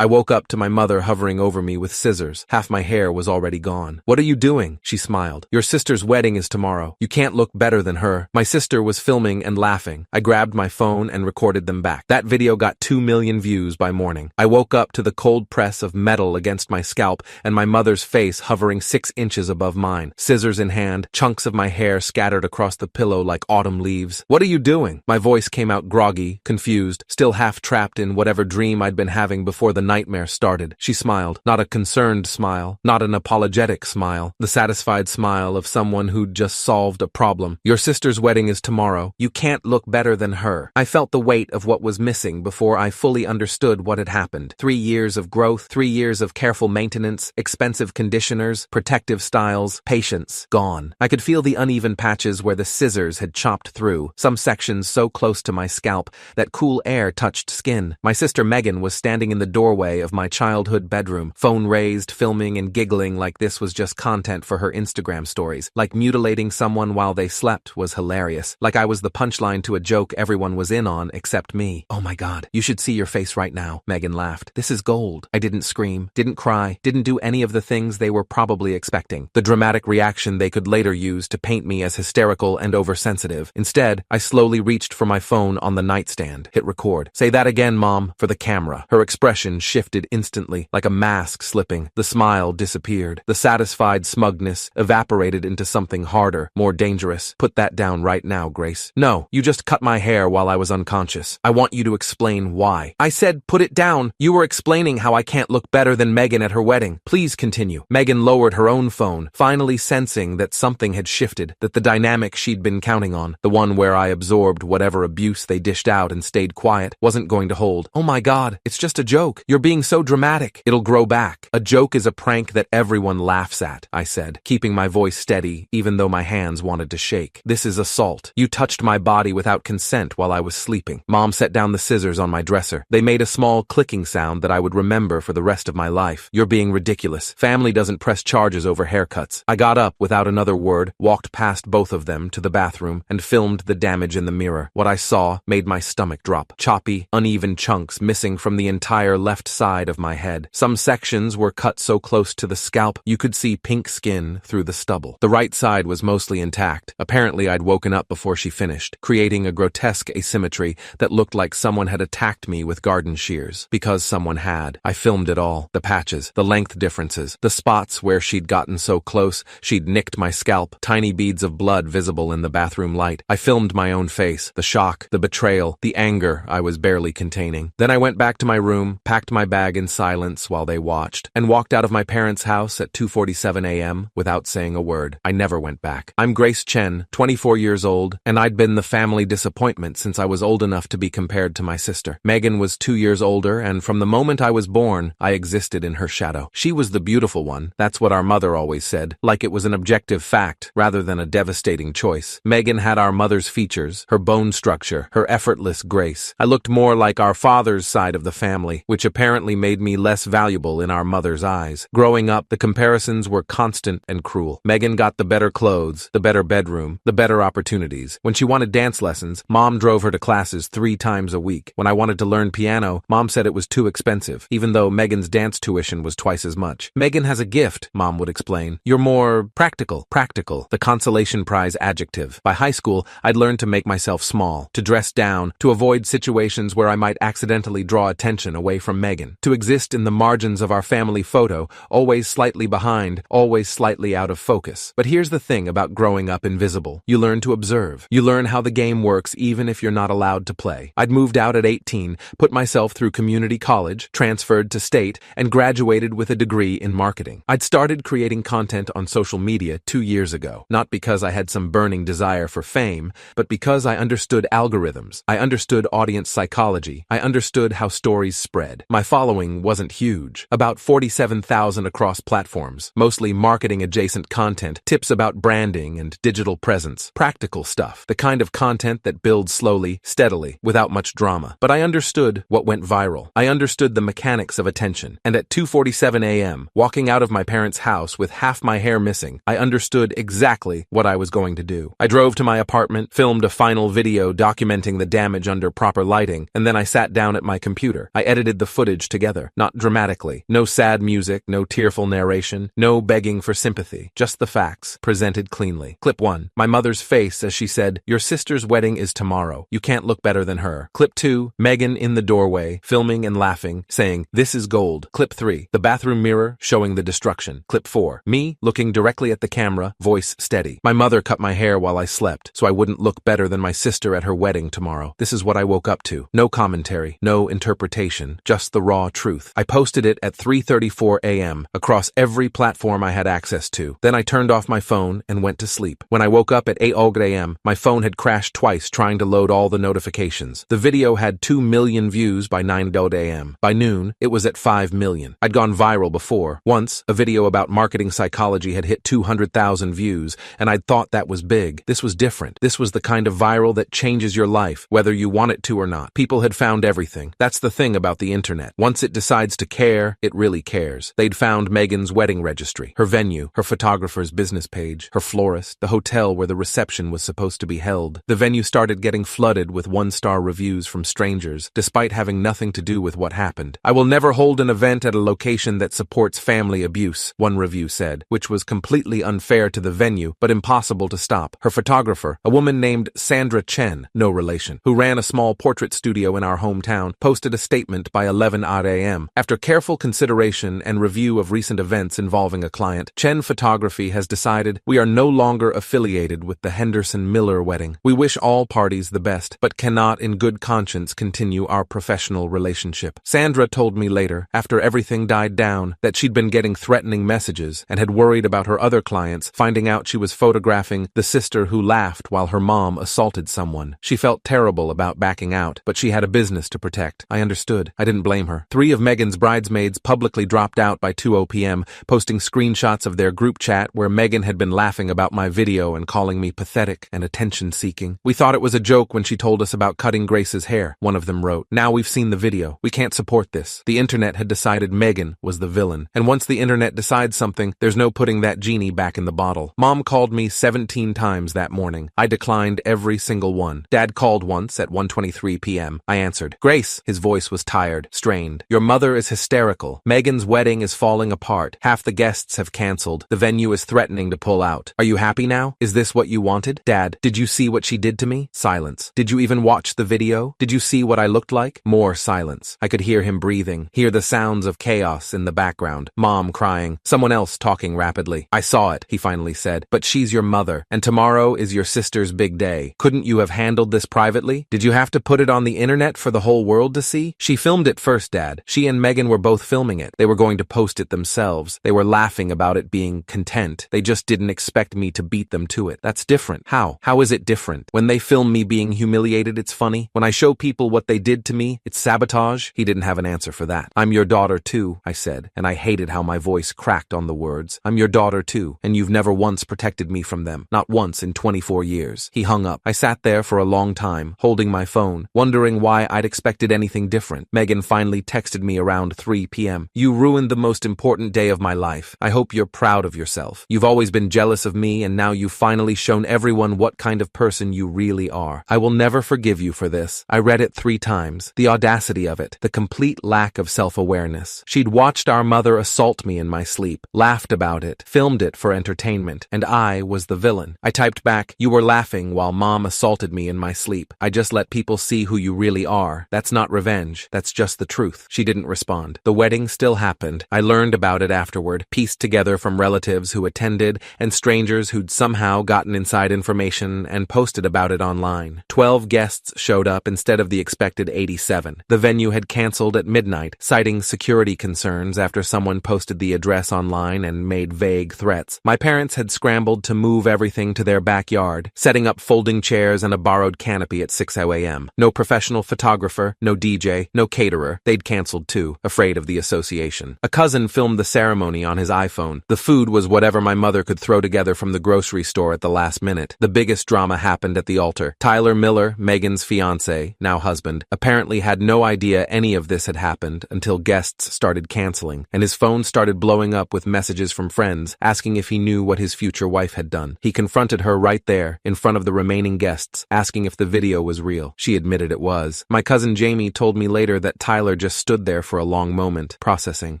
I woke up to my mother hovering over me with scissors. Half my hair was already gone. "What are you doing?" She smiled. "Your sister's wedding is tomorrow. You can't look better than her." My sister was filming and laughing. I grabbed my phone and recorded them back. That video got 2 million views by morning. I woke up to the cold press of metal against my scalp and my mother's face hovering 6 inches above mine. Scissors in hand, chunks of my hair scattered across the pillow like autumn leaves. "What are you doing?" My voice came out groggy, confused, still half trapped in whatever dream I'd been having before the nightmare started. She smiled. Not a concerned smile, not an apologetic smile, the satisfied smile of someone who'd just solved a problem. "Your sister's wedding is tomorrow. You can't look better than her." I felt the weight of what was missing before I fully understood what had happened. 3 years of growth, 3 years of careful maintenance, expensive conditioners, protective styles, patience, gone. I could feel the uneven patches where the scissors had chopped through, some sections so close to my scalp that cool air touched skin. My sister Megan was standing in the doorway of my childhood bedroom, phone raised, filming and giggling like this was just content for her Instagram stories, like mutilating someone while they slept was hilarious, like I was the punchline to a joke everyone was in on except me. "Oh my God, you should see your face right now," Megan laughed. "This is gold." I didn't scream, didn't cry, didn't do any of the things they were probably expecting, the dramatic reaction they could later use to paint me as hysterical and oversensitive. Instead, I slowly reached for my phone on the nightstand, hit record. "Say that again, Mom," for the camera. Her expression shifted instantly, like a mask slipping. The smile disappeared. The satisfied smugness evaporated into something harder, more dangerous. "Put that down right now, Grace." "No, you just cut my hair while I was unconscious. I want you to explain why." "I said put it down. You were explaining how I can't look better than Megan at her wedding. Please continue." Megan lowered her own phone, finally sensing that something had shifted, that the dynamic she'd been counting on, the one where I absorbed whatever abuse they dished out and stayed quiet, wasn't going to hold. "Oh my God, it's just a joke. You're being so dramatic. It'll grow back. A joke is a prank that everyone laughs at," I said, keeping my voice steady even though my hands wanted to shake. "This is assault. You touched my body without consent while I was sleeping." Mom set down the scissors on my dresser. They made a small clicking sound that I would remember for the rest of my life. "You're being ridiculous. Family doesn't press charges over haircuts." I got up without another word, walked past both of them to the bathroom, and filmed the damage in the mirror. What I saw made my stomach drop. Choppy, uneven chunks missing from the entire left side of my head. Some sections were cut so close to the scalp you could see pink skin through the stubble. The right side was mostly intact. Apparently I'd woken up before she finished, creating a grotesque asymmetry that looked like someone had attacked me with garden shears. Because someone had. I filmed it all. The patches, the length differences, the spots where she'd gotten so close she'd nicked my scalp, tiny beads of blood visible in the bathroom light. I filmed my own face, the shock, the betrayal, the anger I was barely containing. Then I went back to my room, packed my bag in silence while they watched, and walked out of my parents' house at 2:47 a.m. without saying a word. I never went back. I'm Grace Chen, 24 years old, and I'd been the family disappointment since I was old enough to be compared to my sister. Megan was 2 years older, and from the moment I was born, I existed in her shadow. She was the beautiful one. That's what our mother always said, like it was an objective fact rather than a devastating choice. Megan had our mother's features, her bone structure, her effortless grace. I looked more like our father's side of the family, which apparently made me less valuable in our mother's eyes. Growing up, the comparisons were constant and cruel. Megan got the better clothes, the better bedroom, the better opportunities. When she wanted dance lessons, Mom drove her to classes 3 times a week. When I wanted to learn piano, Mom said it was too expensive, even though Megan's dance tuition was twice as much. "Megan has a gift," Mom would explain. "You're more practical." Practical, the consolation prize adjective. By high school, I'd learned to make myself small, to dress down, to avoid situations where I might accidentally draw attention away from Megan, to exist in the margins of our family photo, always slightly behind, always slightly out of focus. But here's the thing about growing up invisible. You learn to observe. You learn how the game works even if you're not allowed to play. I'd moved out at 18, put myself through community college, transferred to state, and graduated with a degree in marketing. I'd started creating content on social media 2 years ago, not because I had some burning desire for fame, but because I understood algorithms. I understood audience psychology. I understood how stories spread. My following wasn't huge, about 47,000 across platforms, mostly marketing-adjacent content, tips about branding and digital presence, practical stuff, the kind of content that builds slowly, steadily, without much drama. But I understood what went viral. I understood the mechanics of attention, and at 2:47 a.m., walking out of my parents' house with half my hair missing, I understood exactly what I was going to do. I drove to my apartment, filmed a final video documenting the damage under proper lighting, and then I sat down at my computer. I edited the footage footage together, not dramatically. No sad music, no tearful narration, no begging for sympathy. Just the facts, presented cleanly. Clip 1. My mother's face as she said, "Your sister's wedding is tomorrow. You can't look better than her." Clip 2. Megan in the doorway, filming and laughing, saying, "This is gold." Clip 3. The bathroom mirror, showing the destruction. Clip 4. Me, looking directly at the camera, voice steady. My mother cut my hair while I slept, so I wouldn't look better than my sister at her wedding tomorrow. This is what I woke up to. No commentary, no interpretation, just the raw truth. I posted it at 3:34 a.m. across every platform I had access to. Then I turned off my phone and went to sleep. When I woke up at 8 a.m., my phone had crashed twice trying to load all the notifications. The video had 2 million views by 9 a.m. By noon, it was at 5 million. I'd gone viral before. Once, a video about marketing psychology had hit 200,000 views, and I'd thought that was big. This was different. This was the kind of viral that changes your life, whether you want it to or not. People had found everything. That's the thing about the internet. Once it decides to care, it really cares. They'd found Megan's wedding registry, her venue, her photographer's business page, her florist, the hotel where the reception was supposed to be held. The venue started getting flooded with one-star reviews from strangers, despite having nothing to do with what happened. "I will never hold an event at a location that supports family abuse," one review said, which was completely unfair to the venue, but impossible to stop. Her photographer, a woman named Sandra Chen, no relation, who ran a small portrait studio in our hometown, posted a statement by 11 a.m. After careful consideration and review of recent events involving a client, Chen Photography has decided we are no longer affiliated with the Henderson Miller wedding. We wish all parties the best, but cannot in good conscience continue our professional relationship. Sandra told me later, after everything died down, that she'd been getting threatening messages and had worried about her other clients finding out she was photographing the sister who laughed while her mom assaulted someone. She felt terrible about backing out, but she had a business to protect. I understood. I didn't blame her. 3 of Megan's bridesmaids publicly dropped out by 2 p.m., posting screenshots of their group chat where Megan had been laughing about my video and calling me pathetic and attention-seeking. "We thought it was a joke when she told us about cutting Grace's hair," one of them wrote. "Now we've seen the video. We can't support this." The internet had decided Megan was the villain. And once the internet decides something, there's no putting that genie back in the bottle. Mom called me 17 times that morning. I declined every single one. Dad called once at 1:23 p.m. I answered. "Grace," his voice was tired, strained. "Your mother is hysterical. Megan's wedding is falling apart. Half the guests have canceled. The venue is threatening to pull out. Are you happy now? Is this what you wanted? Dad, did you see what she did to me?" Silence. "Did you even watch the video? Did you see what I looked like?" More silence. I could hear him breathing, hear the sounds of chaos in the background. Mom crying, someone else talking rapidly. "I saw it," he finally said, "but she's your mother, and tomorrow is your sister's big day. Couldn't you have handled this privately? Did you have to put it on the internet for the whole world to see?" "She filmed it first, Dad. She and Megan were both filming it. They were going to post it themselves. They were laughing about it being content. They just didn't expect me to beat them to it." "That's different." "How? How is it different? When they film me being humiliated, it's funny. When I show people what they did to me, it's sabotage." He didn't have an answer for that. "I'm your daughter too," I said, and I hated how my voice cracked on the words. "I'm your daughter too, and you've never once protected me from them. Not once in 24 years. He hung up. I sat there for a long time, holding my phone, wondering why I'd expected anything different. Megan finally texted me around 3 p.m. "You ruined the most important day of my life. I hope you're proud of yourself. You've always been jealous of me, and now you've finally shown everyone what kind of person you really are. I will never forgive you for this." I read it 3 times. The audacity of it, the complete lack of self-awareness. She'd watched our mother assault me in my sleep, laughed about it, filmed it for entertainment, and I was the villain. I typed back, "You were laughing while Mom assaulted me in my sleep. I just let people see who you really are. That's not revenge. That's just the truth." She didn't respond. The wedding still happened. I learned about it afterward, pieced together from relatives who attended and strangers who'd somehow gotten inside information and posted about it online. 12 guests showed up instead of the expected 87. The venue had canceled at midnight, citing security concerns after someone posted the address online and made vague threats. My parents had scrambled to move everything to their backyard, setting up folding chairs and a borrowed canopy at 6 a.m. No professional photographer, no DJ, no caterer. They'd canceled too, afraid of the association. A cousin filmed the ceremony on his iPhone. The food was whatever my mother could throw together from the grocery store at the last minute. The biggest drama happened at the altar. Tyler Miller, Megan's fiancé, now husband, apparently had no idea any of this had happened until guests started canceling, and his phone started blowing up with messages from friends asking if he knew what his future wife had done. He confronted her right there, in front of the remaining guests, asking if the video was real. She admitted it was. My cousin Jamie told me later that Tyler Tyler just stood there for a long moment, processing,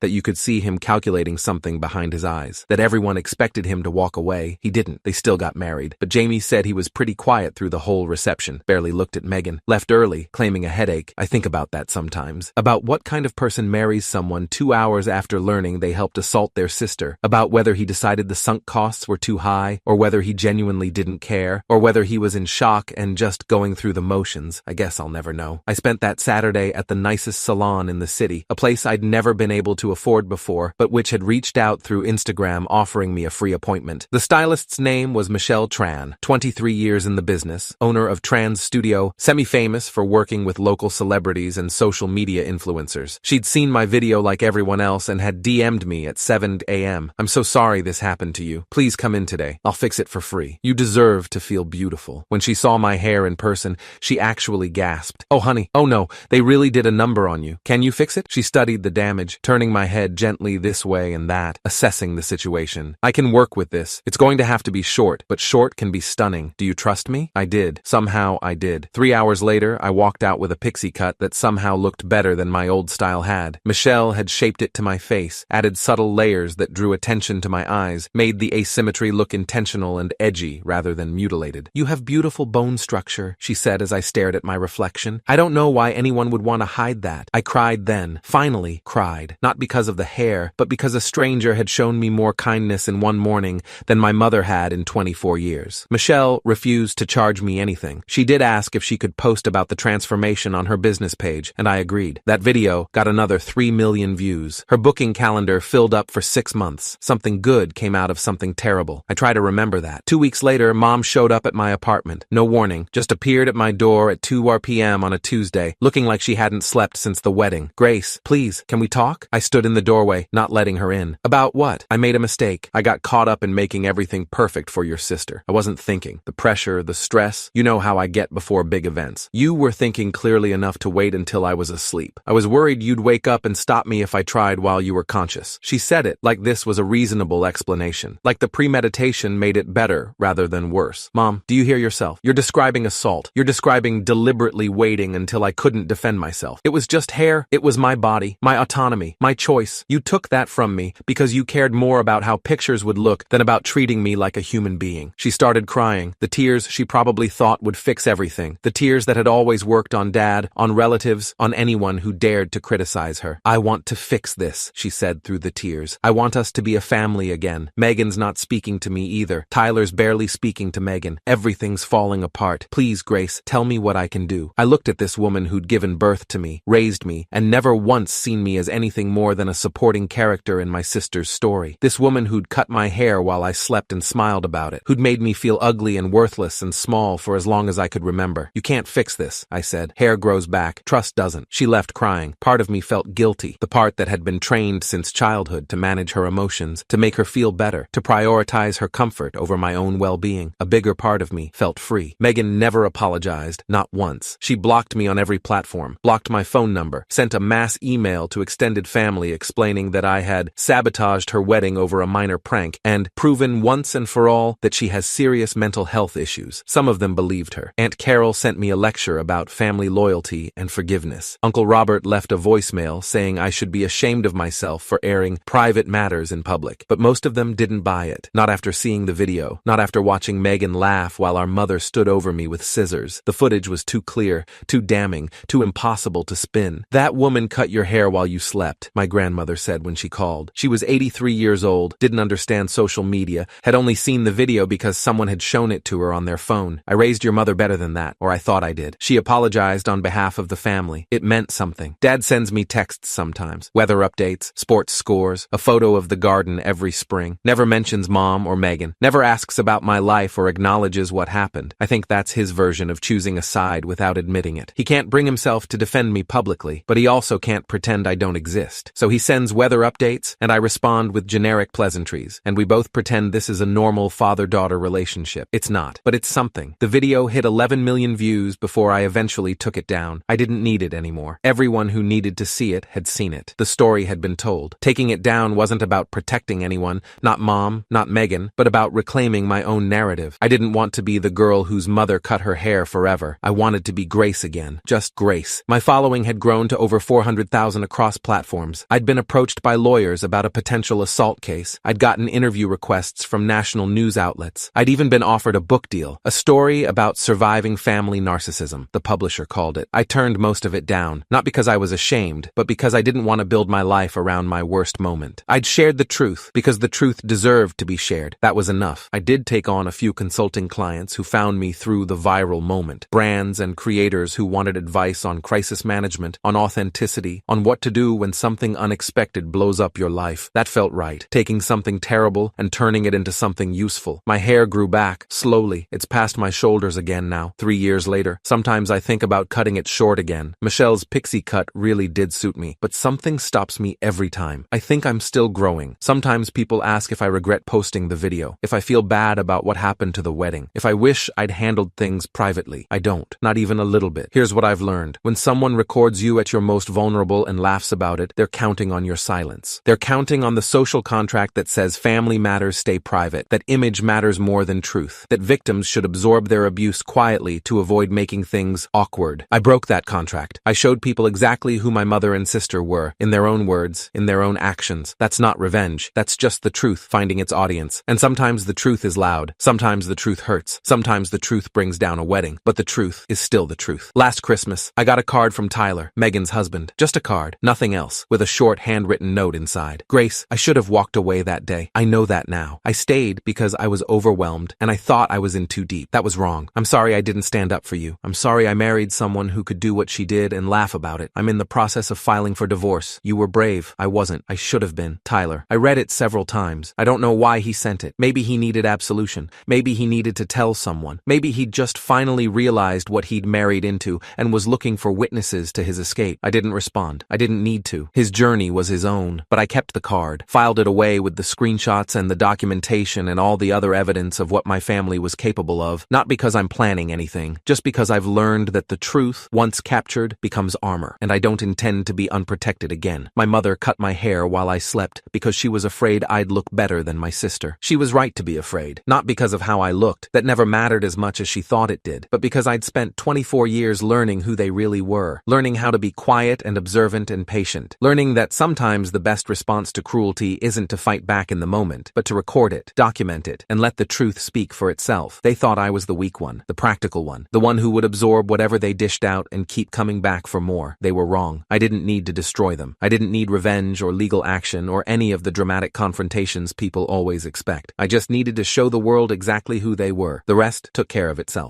that you could see him calculating something behind his eyes, that everyone expected him to walk away. He didn't. They still got married. But Jamie said he was pretty quiet through the whole reception, barely looked at Megan, left early, claiming a headache. I think about that sometimes. About what kind of person marries someone 2 hours after learning they helped assault their sister, about whether he decided the sunk costs were too high, or whether he genuinely didn't care, or whether he was in shock and just going through the motions. I guess I'll never know. I spent that Saturday at the nicest salon in the city, a place I'd never been able to afford before, but which had reached out through Instagram offering me a free appointment. The stylist's name was Michelle Tran, 23 years in the business, owner of Tran's Studio, semi-famous for working with local celebrities and social media influencers. She'd seen my video like everyone else and had DM'd me at 7 a.m. "I'm so sorry this happened to you. Please come in today. I'll fix it for free. You deserve to feel beautiful." When she saw my hair in person, she actually gasped. "Oh honey, oh no, they really did a number on you. Can you fix it?" She studied the damage, turning my head gently this way and that, assessing the situation. "I can work with this. It's going to have to be short, but short can be stunning. Do you trust me?" I did. Somehow I did. 3 hours later, I walked out with a pixie cut that somehow looked better than my old style had. Michelle had shaped it to my face, added subtle layers that drew attention to my eyes, made the asymmetry look intentional and edgy rather than mutilated. "You have beautiful bone structure," she said as I stared at my reflection. "I don't know why anyone would want to hide that." I cried then. Finally cried. Not because of the hair, but because a stranger had shown me more kindness in one morning than my mother had in 24 years. Michelle refused to charge me anything. She did ask if she could post about the transformation on her business page, and I agreed. That video got another 3 million views. Her booking calendar filled up for 6 months. Something good came out of something terrible. I try to remember that. 2 weeks later, Mom showed up at my apartment. No warning, just appeared at my door at 2 p.m. on a Tuesday, looking like she hadn't slept since the wedding. "Grace, please, can we talk?" I stood in the doorway, not letting her in. "About what?" "I made a mistake. I got caught up in making everything perfect for your sister. I wasn't thinking. The pressure, the stress, you know how I get before big events. You were thinking clearly enough to wait until I was asleep. I was worried you'd wake up and stop me if I tried while you were conscious." She said it like this was a reasonable explanation, like the premeditation made it better rather than worse. "Mom, do you hear yourself? You're describing assault. You're describing deliberately waiting until I couldn't defend myself. It was just hair. It was my body, my autonomy, my choice. You took that from me because you cared more about how pictures would look than about treating me like a human being." She started crying, the tears she probably thought would fix everything, the tears that had always worked on Dad, on relatives, on anyone who dared to criticize her. "I want to fix this," she said through the tears. "I want us to be a family again. Megan's not speaking to me either. Tyler's barely speaking to Megan. Everything's falling apart. Please, Grace, tell me what I can do." I looked at this woman who'd given birth to me, raised me, and never once seen me as anything more than a supporting character in my sister's story. This woman who'd cut my hair while I slept and smiled about it, who'd made me feel ugly and worthless and small for as long as I could remember. "You can't fix this," I said. "Hair grows back. Trust doesn't." She left crying. Part of me felt guilty, the part that had been trained since childhood to manage her emotions, to make her feel better, to prioritize her comfort over my own well-being. A bigger part of me felt free. Megan never apologized, not once. She blocked me on every platform, blocked my phone number, sent a mass email to extended family explaining that I had sabotaged her wedding over a minor prank and proven once and for all that she has serious mental health issues. Some of them believed her. Aunt Carol sent me a lecture about family loyalty and forgiveness. Uncle Robert left a voicemail saying I should be ashamed of myself for airing private matters in public. But most of them didn't buy it. Not after seeing the video. Not after watching Megan laugh while our mother stood over me with scissors. The footage was too clear, too damning, too impossible to spin. "That woman cut your hair while you slept," my grandmother said when she called. She was 83 years old, didn't understand social media, had only seen the video because someone had shown it to her on their phone. "I raised your mother better than that, or I thought I did." She apologized on behalf of the family. It meant something. Dad sends me texts sometimes. Weather updates, sports scores, a photo of the garden every spring. Never mentions Mom or Megan. Never asks about my life or acknowledges what happened. I think that's his version of choosing a side without admitting it. He can't bring himself to defend me publicly, but he also can't pretend I don't exist. So he sends weather updates, and I respond with generic pleasantries, and we both pretend this is a normal father-daughter relationship. It's not, but it's something. The video hit 11 million views before I eventually took it down. I didn't need it anymore. Everyone who needed to see it had seen it. The story had been told. Taking it down wasn't about protecting anyone, not Mom, not Megan, but about reclaiming my own narrative. I didn't want to be the girl whose mother cut her hair forever. I wanted to be Grace again. Just Grace. My following had grown grown to over 400,000 across platforms. I'd been approached by lawyers about a potential assault case. I'd gotten interview requests from national news outlets. I'd even been offered a book deal, a story about surviving family narcissism, the publisher called it. I turned most of it down, not because I was ashamed, but because I didn't want to build my life around my worst moment. I'd shared the truth because the truth deserved to be shared. That was enough. I did take on a few consulting clients who found me through the viral moment. Brands and creators who wanted advice on crisis management, on authenticity, on what to do when something unexpected blows up your life. That felt right. Taking something terrible and turning it into something useful. My hair grew back, slowly. It's past my shoulders again now, 3 years later. Sometimes I think about cutting it short again. Michelle's pixie cut really did suit me, but something stops me every time. I think I'm still growing. Sometimes people ask if I regret posting the video, if I feel bad about what happened to the wedding, if I wish I'd handled things privately. I don't. Not even a little bit. Here's what I've learned. When someone records you at your most vulnerable and laughs about it, they're counting on your silence. They're counting on the social contract that says family matters stay private, that image matters more than truth, that victims should absorb their abuse quietly to avoid making things awkward. I broke that contract. I showed people exactly who my mother and sister were, in their own words, in their own actions. That's not revenge. That's just the truth finding its audience. And sometimes the truth is loud. Sometimes the truth hurts. Sometimes the truth brings down a wedding. But the truth is still the truth. Last Christmas, I got a card from Tyler, Megan's husband. Just a card, nothing else, with a short handwritten note inside. Grace, I should have walked away that day. I know that now. I stayed because I was overwhelmed and I thought I was in too deep. That was wrong. I'm sorry I didn't stand up for you. I'm sorry I married someone who could do what she did and laugh about it. I'm in the process of filing for divorce. You were brave. I wasn't. I should have been. Tyler. I read it several times. I don't know why he sent it. Maybe he needed absolution. Maybe he needed to tell someone. Maybe he'd just finally realized what he'd married into and was looking for witnesses to his escape. I didn't respond. I didn't need to. His journey was his own. But I kept the card, filed it away with the screenshots and the documentation and all the other evidence of what my family was capable of, not because I'm planning anything, just because I've learned that the truth, once captured, becomes armor, and I don't intend to be unprotected again. My mother cut my hair while I slept because she was afraid I'd look better than my sister. She was right to be afraid, not because of how I looked, that never mattered as much as she thought it did, but because I'd spent 24 years learning who they really were, learning how to be quiet and observant and patient, learning that sometimes the best response to cruelty isn't to fight back in the moment, but to record it, document it, and let the truth speak for itself. They thought I was the weak one, the practical one, the one who would absorb whatever they dished out and keep coming back for more. They were wrong. I didn't need to destroy them. I didn't need revenge or legal action or any of the dramatic confrontations people always expect. I just needed to show the world exactly who they were. The rest took care of itself.